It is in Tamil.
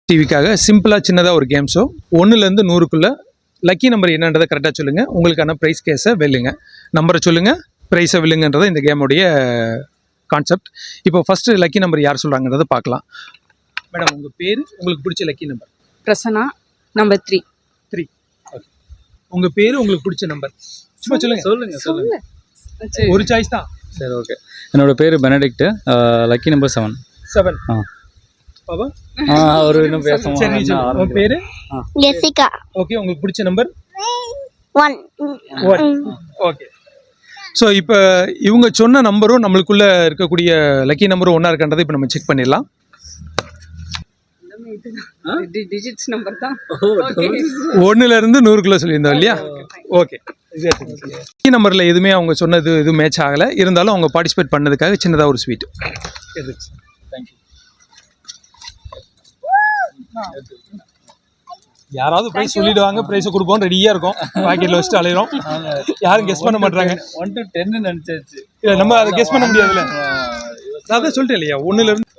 டிவிக்காக சிம்பிளாக சின்னதாக ஒரு கேம் ஷோ 1லேருந்து 100க்குள்ளே லக்கி நம்பர் என்னன்றதை கரெக்டாக சொல்லுங்கள், உங்களுக்கான ப்ரைஸ் கேஸை வெல்லுங்க. நம்பரை சொல்லுங்கள், ப்ரைஸை வெல்லுங்கன்றதை இந்த கேமுடைய கான்செப்ட். இப்போ ஃபஸ்ட்டு லக்கி நம்பர் யார் சொல்கிறாங்கன்றதை பார்க்கலாம். மேடம், உங்கள் பேர், உங்களுக்கு பிடிச்ச lucky number? Prasanna, number 3. Okay. உங்கள் பேர், உங்களுக்கு பிடிச்ச நம்பர் சும்மா சொல்லுங்கள். ஒரு சாய்ஸ் தான். சரி, ஓகே. என்னோட பேர் பெனடிக்ட், லக்கி நம்பர் 7. பாபா அவர் இன்னும் பேசுவோம். சரி, உங்கள் பேர்? ஜெசிகா. ஓகே. உங்களுக்கு பிடிச்ச நம்பர்? 1. ஓகே. ஸோ இப்போ இவங்க சொன்ன நம்பரும் நம்மளுக்குள்ளே இருக்கக்கூடிய லக்கி நம்பரும் ஒன்றா இருக்கின்றதை இப்போ நம்ம செக் பண்ணிடலாம். டிஜிட்ஸ் நம்பர் தான். 1லேருந்து 100க்குள்ளே சொல்லியிருந்தோம் இல்லையா? ஓகே. லக்கி நம்பரில் எதுவுமே அவங்க சொன்னது எதுவும் மேட்ச் ஆகலை. இருந்தாலும் அவங்க பார்ட்டிசிபேட் பண்ணதுக்காக சின்னதாக ஒரு ஸ்வீட். யாராவது ப்ரைஸ் சொல்லிடுவாங்க, ப்ரைஸை கொடுப்போம், ரெடியாக இருக்கும், பாக்கெட்டில் வச்சுட்டு அலையிறோம். யாரும் கெஸ் பண்ண மாட்டாங்க. 1 to 10 நினச்சாச்சு. இல்லை, நம்ம அதை கெஸ் பண்ண முடியாதுல்ல. நான் தான் சொல்லிட்டேன் இல்லையா, 1லேருந்து